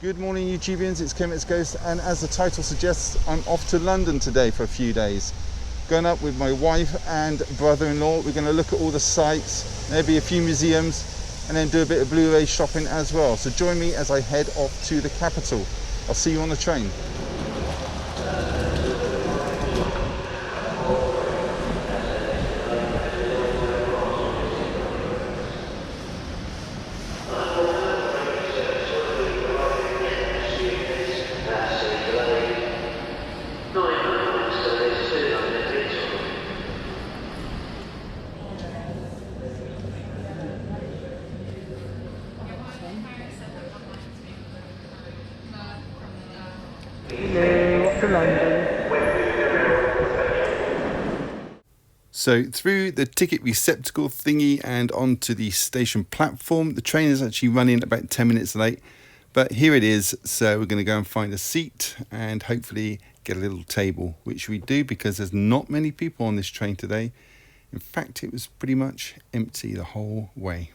Good morning YouTubians, it's Kemit's Ghost, and as the title suggests, I'm off to London today for a few days. Going up with my wife and brother-in-law. We're going to look at all the sites, maybe a few museums, and then do a bit of Blu-ray shopping as well. So join me as I head off to the capital. I'll see you on the train. So through the ticket receptacle thingy and onto the station platform. The train is actually running about 10 minutes late, but here it is. So we're going to go and find a seat and hopefully get a little table, which we do because there's not many people on this train today. In fact, it was pretty much empty the whole way.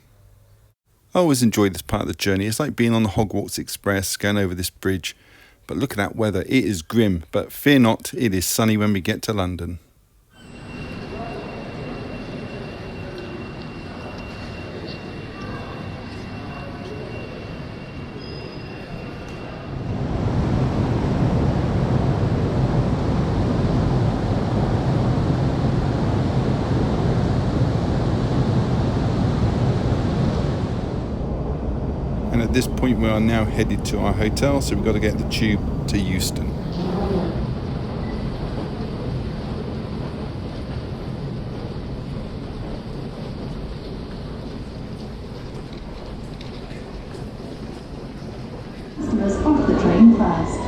I always enjoy this part of the journey. It's like being on the Hogwarts Express, going over this bridge. But look at that weather. It is grim, but fear not, it is sunny when we get to London. And at this point we are now headed to our hotel, so we've got to get the tube to Euston. Customers off the train first.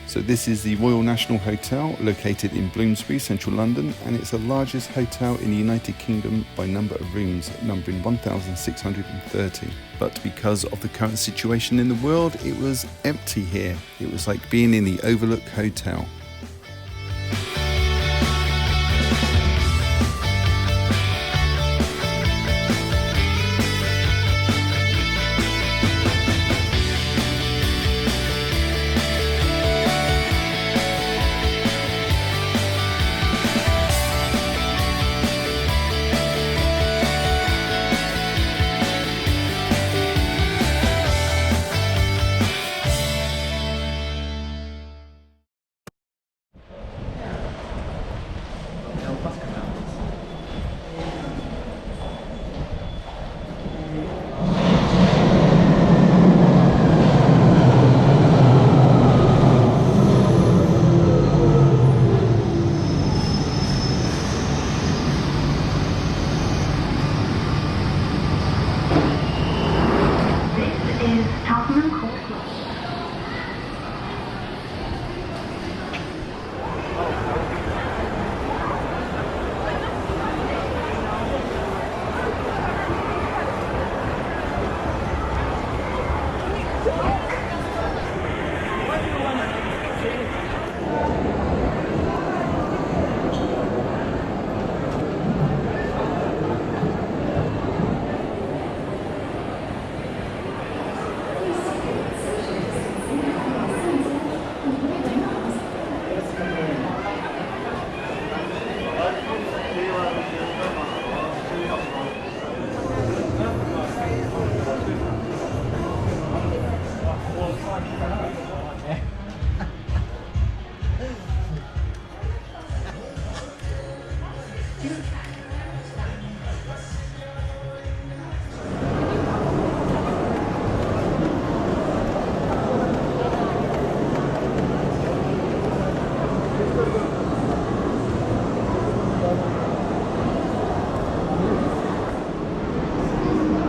So this is the Royal National Hotel, located in Bloomsbury, central London, and it's the largest hotel in the United Kingdom by number of rooms, numbering 1,630. But because of the current situation in the world, it was empty here. It was like being in the Overlook Hotel.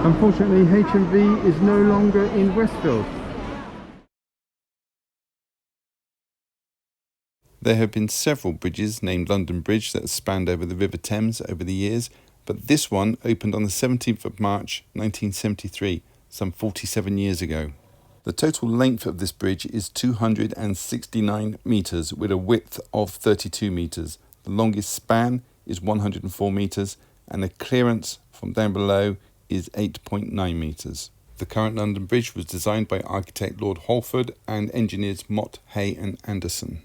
Unfortunately, H&V is no longer in Westfield. There have been several bridges named London Bridge that have spanned over the River Thames over the years, but this one opened on the 17th of March 1973, some 47 years ago. The total length of this bridge is 269 metres with a width of 32 metres. The longest span is 104 metres and the clearance from down below is 8.9 metres. The current London Bridge was designed by architect Lord Holford and engineers Mott, Hay and Anderson.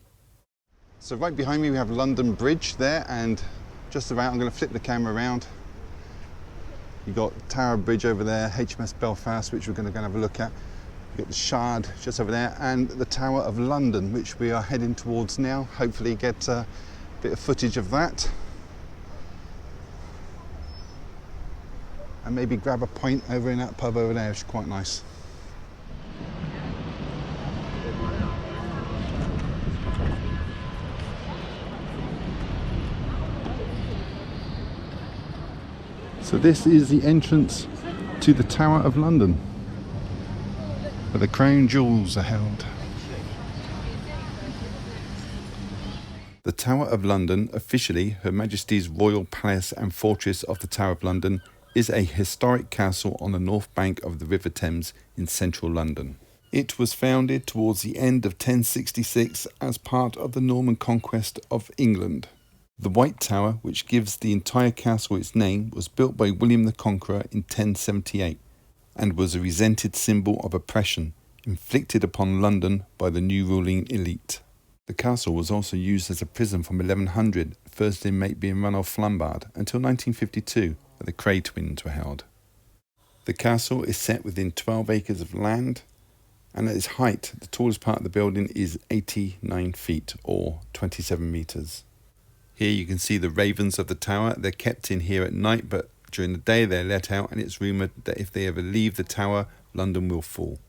So right behind me we have London Bridge there, and just about, I'm going to flip the camera around. You've got Tower Bridge over there, HMS Belfast, which we're going to go and have a look at. You've got the Shard just over there, and the Tower of London, which we are heading towards now. Hopefully get a bit of footage of that. And maybe grab a pint over in that pub over there, which is quite nice. So this is the entrance to the Tower of London, where the crown jewels are held. The Tower of London, officially Her Majesty's Royal Palace and Fortress of the Tower of London, is a historic castle on the north bank of the River Thames in central London. It was founded towards the end of 1066 as part of the Norman conquest of England. The White Tower, which gives the entire castle its name, was built by William the Conqueror in 1078 and was a resented symbol of oppression inflicted upon London by the new ruling elite. The castle was also used as a prison from 1100, first inmate being Ranulph Flambard, until 1952, where the Cray twins were held. The castle is set within 12 acres of land, and at its height, the tallest part of the building is 89 feet, or 27 metres. Here you can see the ravens of the tower. They're kept in here at night, but during the day they're let out, and it's rumoured that if they ever leave the tower, London will fall.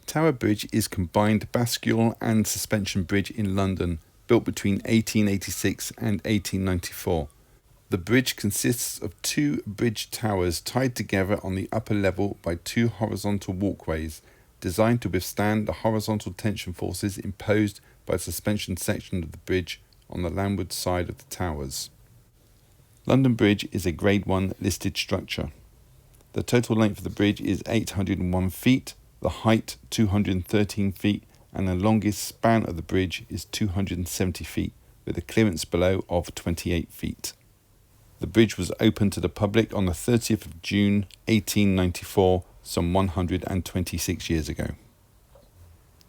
Tower Bridge is combined bascule and suspension bridge in London, built between 1886 and 1894. The bridge consists of two bridge towers tied together on the upper level by two horizontal walkways, designed to withstand the horizontal tension forces imposed by the suspension section of the bridge on the landward side of the towers. London Bridge is a Grade 1 listed structure. The total length of the bridge is 801 feet, the height 213 feet, and the longest span of the bridge is 270 feet, with a clearance below of 28 feet. The bridge was opened to the public on the 30th of June 1894, some 126 years ago.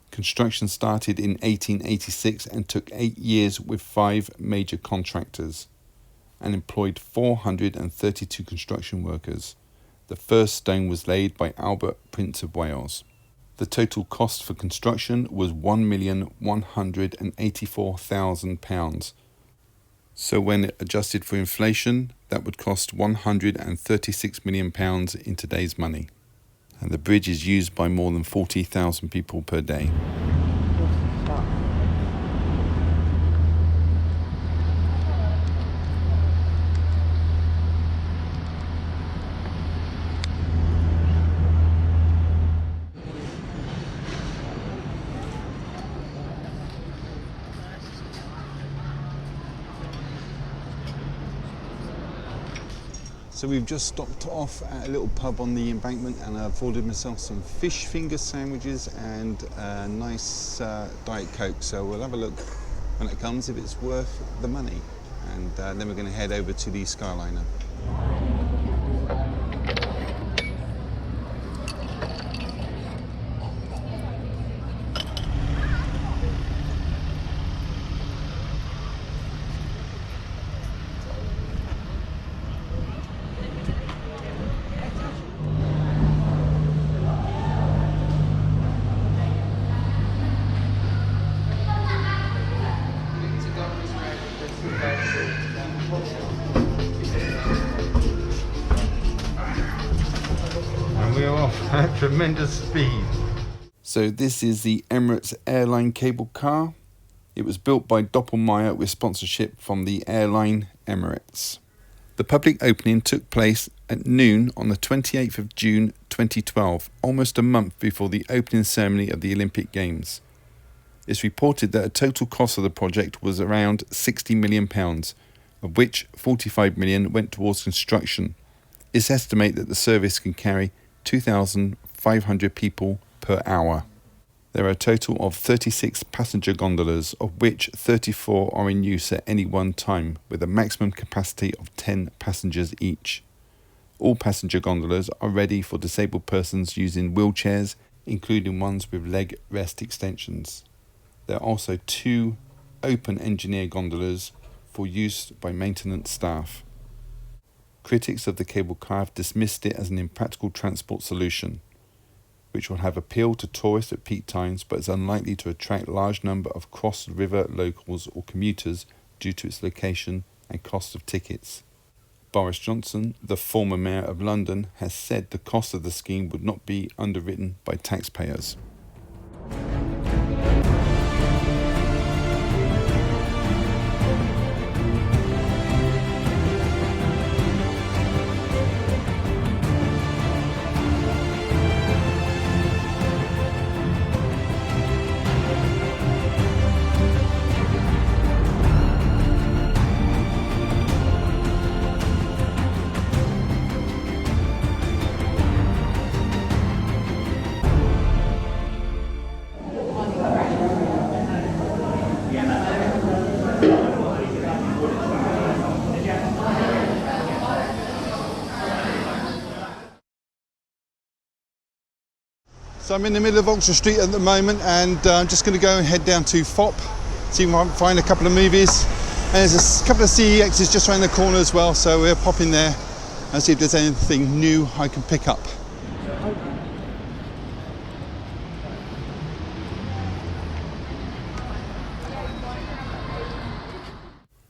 Construction started in 1886 and took 8 years with 5 major contractors and employed 432 construction workers. The first stone was laid by Albert, Prince of Wales. The total cost for construction was £1,184,000. So when adjusted for inflation, that would cost £136 million in today's money. And the bridge is used by more than 40,000 people per day. So we've just stopped off at a little pub on the embankment, and I've ordered myself some fish finger sandwiches and a nice Diet Coke. So we'll have a look when it comes if it's worth the money. And then we're going to head over to the Skyliner. And we're off at tremendous speed. So this is the Emirates airline cable car. It was built by Doppelmayr with sponsorship from the airline Emirates. The public opening took place at noon on the 28th of June 2012, almost a month before the opening ceremony of the Olympic Games. It's reported that a total cost of the project was around £60 million, of which £45 million went towards construction. It's estimated that the service can carry 2,500 people per hour. There are a total of 36 passenger gondolas, of which 34 are in use at any one time, with a maximum capacity of 10 passengers each. All passenger gondolas are ready for disabled persons using wheelchairs, including ones with leg rest extensions. There are also 2 open engineer gondolas for use by maintenance staff. Critics of the cable car have dismissed it as an impractical transport solution, which will have appeal to tourists at peak times but is unlikely to attract a large number of cross-river locals or commuters due to its location and cost of tickets. Boris Johnson, the former mayor of London, has said the cost of the scheme would not be underwritten by taxpayers. So I'm in the middle of Oxford Street at the moment, and I'm just going to go and head down to FOP, see if I can find a couple of movies. And there's a couple of CEXs just around the corner as well, so we'll pop in there and see if there's anything new I can pick up.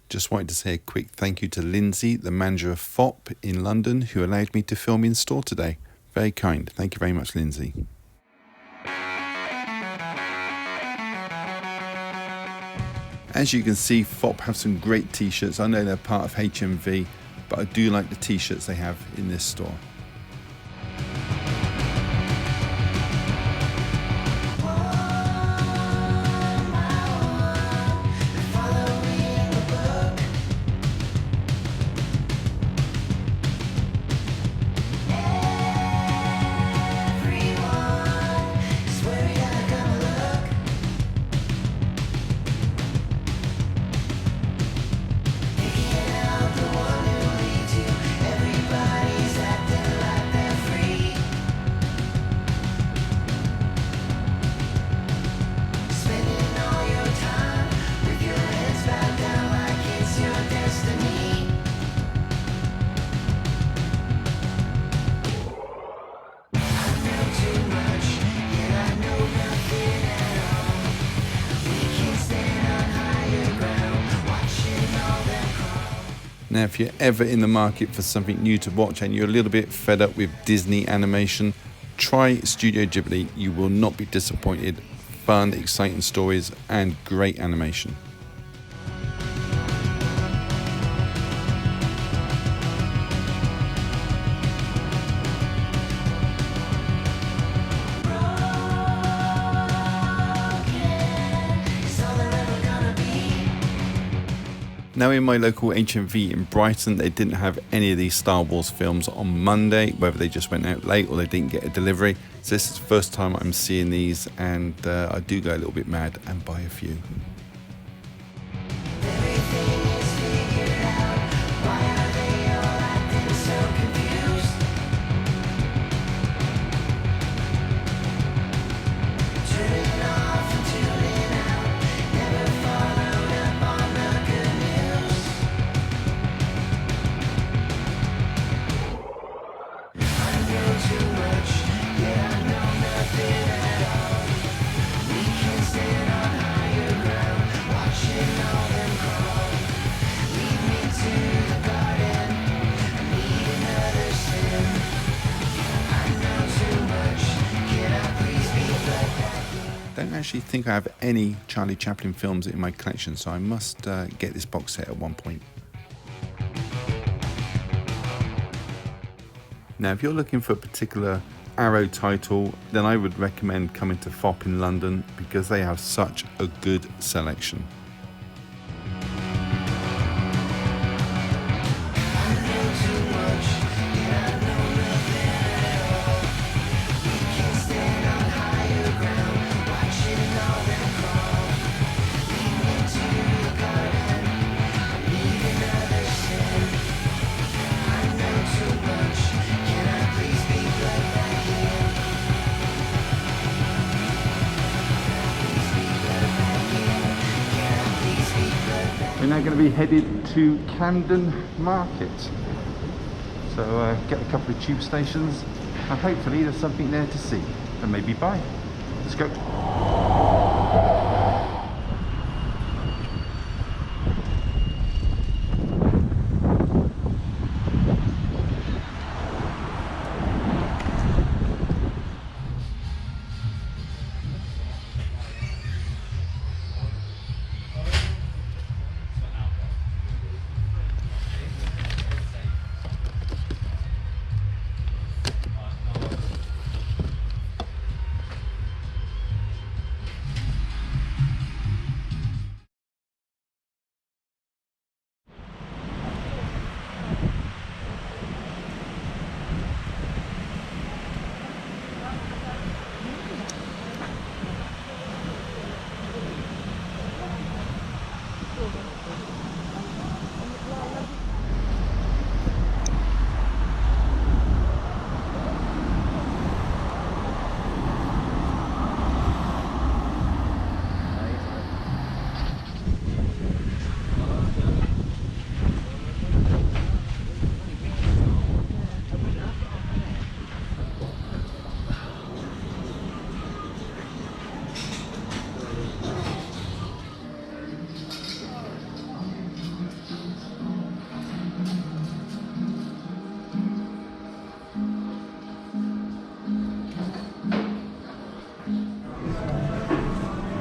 Just wanted to say a quick thank you to Lindsay, the manager of FOP in London, who allowed me to film in store today. Very kind. Thank you very much, Lindsay. As you can see, FOP have some great t-shirts. I know they're part of HMV, but I do like the t-shirts they have in this store. Now, if you're ever in the market for something new to watch and you're a little bit fed up with Disney animation, try Studio Ghibli. You will not be disappointed. Fun, exciting stories and great animation. Now in my local HMV in Brighton, they didn't have any of these Star Wars films on Monday, whether they just went out late or they didn't get a delivery. So this is the first time I'm seeing these, and I do go a little bit mad and buy a few. Don't actually think I have any Charlie Chaplin films in my collection, so I must get this box set at one point. Now, if you're looking for a particular Arrow title, then I would recommend coming to FOP in London because they have such a good selection. We're now going to be headed to Camden Market. So get a couple of tube stations and hopefully there's something there to see and maybe buy. Let's go.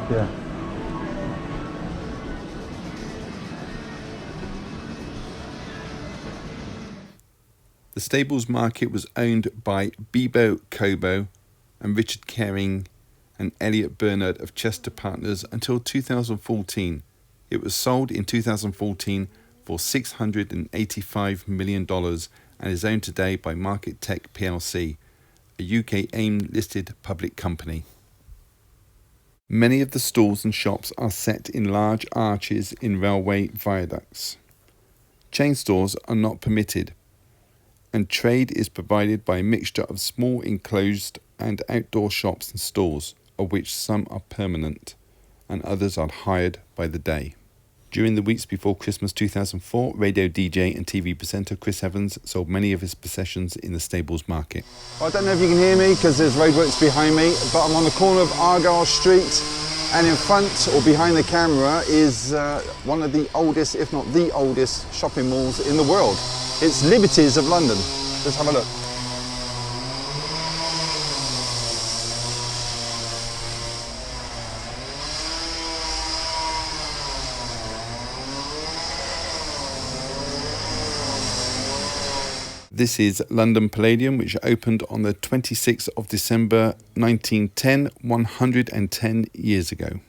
Yeah. The stables market was owned by Bebo Cobo and Richard Caring and Elliot Bernard of Chester Partners until 2014. It was sold in 2014 for $685 million and is owned today by Market Tech plc, a UK AIM-listed public company. Many of the stalls and shops are set in large arches in railway viaducts. Chain stores are not permitted, and trade is provided by a mixture of small enclosed and outdoor shops and stalls, of which some are permanent and others are hired by the day. During the weeks before Christmas 2004, radio DJ and TV presenter Chris Evans sold many of his possessions in the stables market. I don't know if you can hear me because there's roadworks behind me, but I'm on the corner of Argyle Street, and in front or behind the camera is one of the oldest, if not the oldest, shopping malls in the world. It's Liberties of London. Let's have a look. This is London Palladium, which opened on the 26th of December 1910, 110 years ago.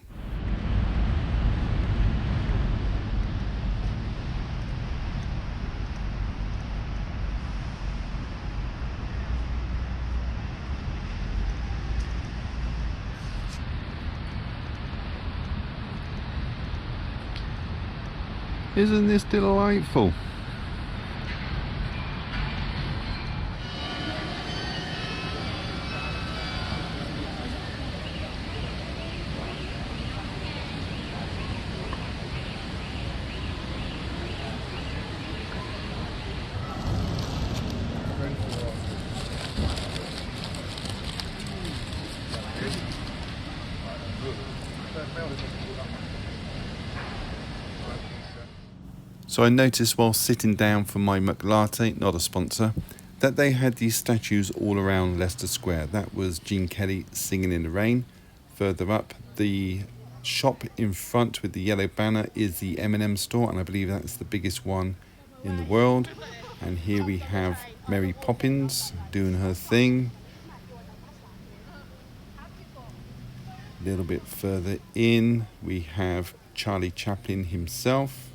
Isn't this delightful? So I noticed while sitting down for my McLatte, not a sponsor, that they had these statues all around Leicester Square. That was Gene Kelly singing in the rain. Further up, the shop in front with the yellow banner is the M&M store, and I believe that's the biggest one in the world. And here we have Mary Poppins doing her thing. A little bit further in, we have Charlie Chaplin himself.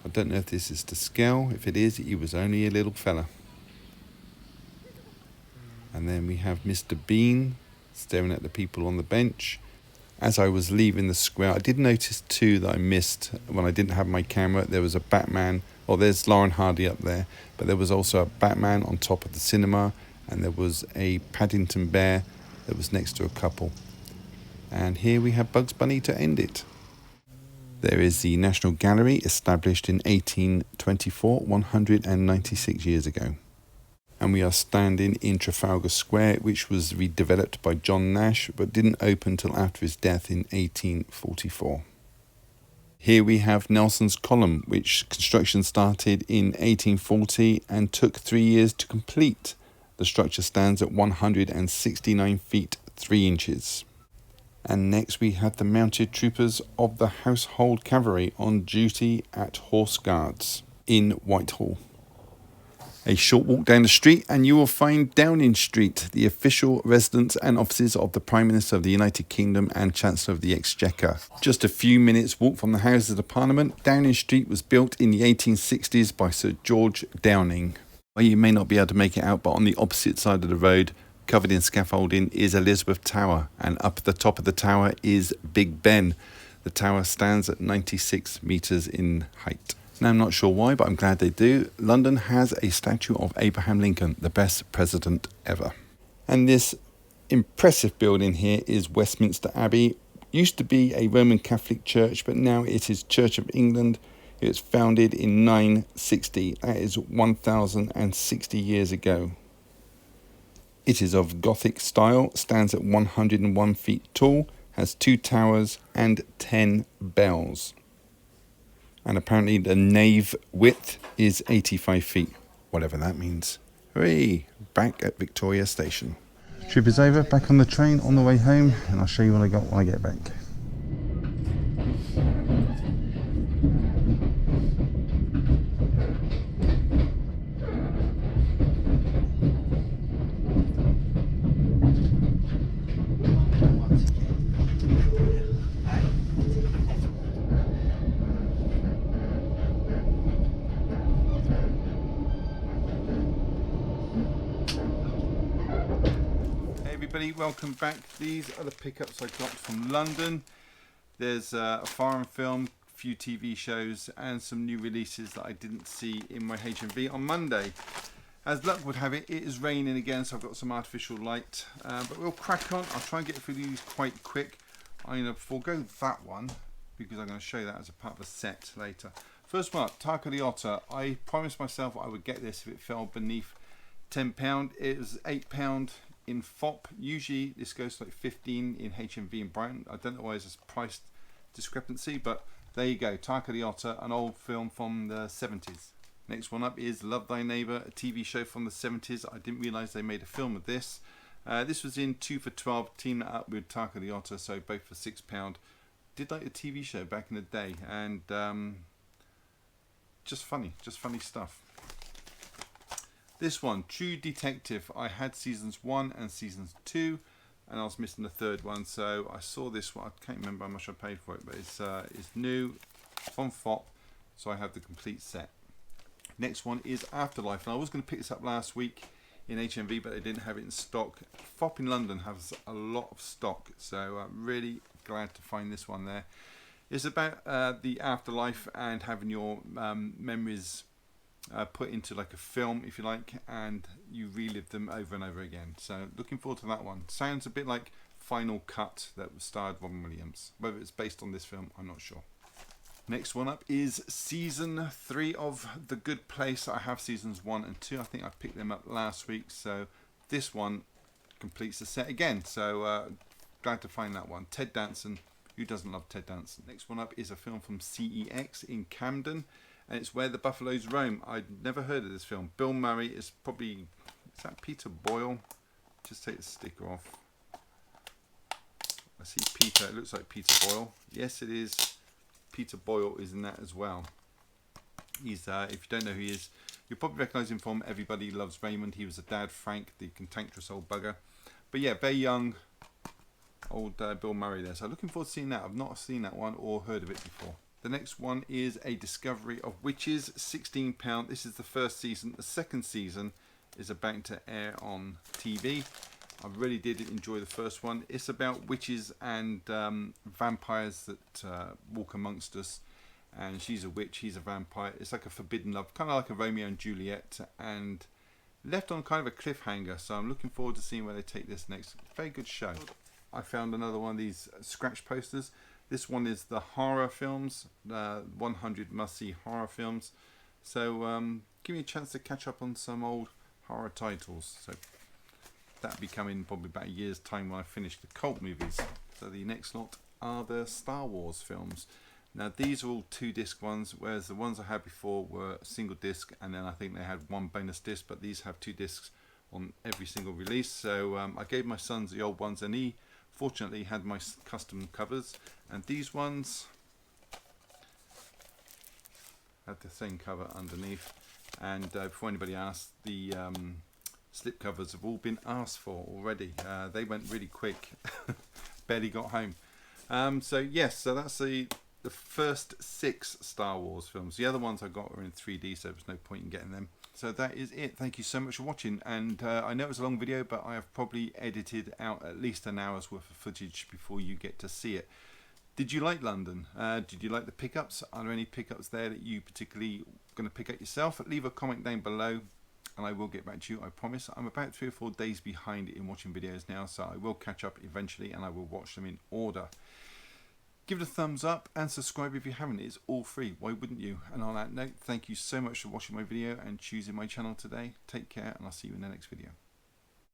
I don't know if this is to scale. If it is, he was only a little fella. And then we have Mr. Bean staring at the people on the bench. As I was leaving the square, I did notice too that I missed when I didn't have my camera. There was a Batman. Oh, there's Lauren Hardy up there. But there was also a Batman on top of the cinema. And there was a Paddington bear that was next to a couple. And here we have Bugs Bunny to end it. There is the National Gallery, established in 1824, 196 years ago. And we are standing in Trafalgar Square, which was redeveloped by John Nash, but didn't open till after his death in 1844. Here we have Nelson's Column, which construction started in 1840 and took 3 years to complete. The structure stands at 169 feet 3 inches. And next we have the mounted troopers of the Household Cavalry on duty at Horse Guards in Whitehall. A short walk down the street and you will find Downing Street, the official residence and offices of the Prime Minister of the United Kingdom and Chancellor of the Exchequer. Just a few minutes walk from the Houses of Parliament, Downing Street was built in the 1860s by Sir George Downing. Well, you may not be able to make it out, but on the opposite side of the road, covered in scaffolding, is Elizabeth Tower, and up at the top of the tower is Big Ben. The tower stands at 96 metres in height. Now, I'm not sure why, but I'm glad they do. London has a statue of Abraham Lincoln, the best president ever. And this impressive building here is Westminster Abbey. Used to be a Roman Catholic church, but now it is Church of England. It was founded in 960. That is 1,060 years ago. It is of Gothic style, stands at 101 feet tall, has 2 towers and 10 bells. And apparently the nave width is 85 feet, whatever that means. Hooray! Back at Victoria Station. Trip is over, back on the train on the way home, and I'll show you what I got when I get back. Welcome back. These are the pickups I got from London. There's a foreign film, a few TV shows and some new releases that I didn't see in my HMV on Monday. As luck would have it, it is raining again, so I've got some artificial light, but we'll crack on. I'll try and get through these quite quick. I'm going to forego that one because I'm going to show you that as a part of a set later. First one up, Taka the Otter. I promised myself I would get this if it fell beneath £10. It was £8 in FOP. Usually this goes to like 15 in HMV in Brighton. I don't know why there's a price discrepancy, but there you go. Taka the Otter, an old film from the 70s. Next one up is Love Thy Neighbour, a TV show from the 70s. I didn't realise they made a film of this. This was in 2 for 12, teamed up with Taka the Otter, so both for £6. Did like the TV show back in the day, and just funny stuff. This one, True Detective. I had seasons 1 and seasons 2, and I was missing the third one, so I saw this one. I can't remember how much I paid for it, but it's new, from FOP, so I have the complete set. Next one is Afterlife, and I was going to pick this up last week in HMV, but they didn't have it in stock. FOP in London has a lot of stock, so I'm really glad to find this one there. It's about the afterlife and having your memories put into like a film, if you like, and you relive them over and over again. So looking forward to that one. Sounds a bit like Final Cut that starred Robin Williams. Whether it's based on this film, I'm not sure. Next one up is season 3 of The Good Place. I have seasons 1 and 2. I think I picked them up last week, so this one completes the set again. So glad to find that one. Ted Danson. Who doesn't love Ted Danson? Next one up is a film from CEX in Camden, and it's Where the Buffaloes Roam. I'd never heard of this film. Bill Murray is probably, is that Peter Boyle? Just take the sticker off. I see Peter, it looks like Peter Boyle. Yes, it is. Peter Boyle is in that as well. He's, if you don't know who he is, you'll probably recognise him from Everybody Loves Raymond. He was the dad, Frank, the cantankerous old bugger. But yeah, very young, old Bill Murray there. So looking forward to seeing that. I've not seen that one or heard of it before. The next one is A Discovery of Witches, £16. This is the first season. The second season is about to air on TV. I really did enjoy the first one. It's about witches and vampires that walk amongst us. And she's a witch, he's a vampire. It's like a forbidden love, kind of like a Romeo and Juliet, and left on kind of a cliffhanger. So I'm looking forward to seeing where they take this next. Very good show. I found another one of these scratch posters. This one is the horror films, 100 must-see horror films. So give me a chance to catch up on some old horror titles. So that'll be coming probably about a year's time when I finish the cult movies. So the next lot are the Star Wars films. Now these are all 2-disc ones, whereas the ones I had before were single disc, and then I think they had 1 bonus disc, but these have 2 discs on every single release. So I gave my sons the old ones, and he fortunately had my custom covers, and these ones had the same cover underneath. And before anybody asks, the slip covers have all been asked for already. They went really quick. Barely got home. So yes, so that's the first 6 Star Wars films. The other ones I got were in 3D, so there was no point in getting them. So that is it. Thank you so much for watching, and I know it was a long video, but I have probably edited out at least an hour's worth of footage before you get to see it. Did you like London? Did you like the pickups? Are there any pickups there that you particularly going to pick up yourself? Leave a comment down below and I will get back to you, I promise. I'm about 3 or 4 days behind in watching videos now, so I will catch up eventually and I will watch them in order. Give it a thumbs up and subscribe if you haven't. It's all free. Why wouldn't you? And on that note, thank you so much for watching my video and choosing my channel today. Take care, and I'll see you in the next video.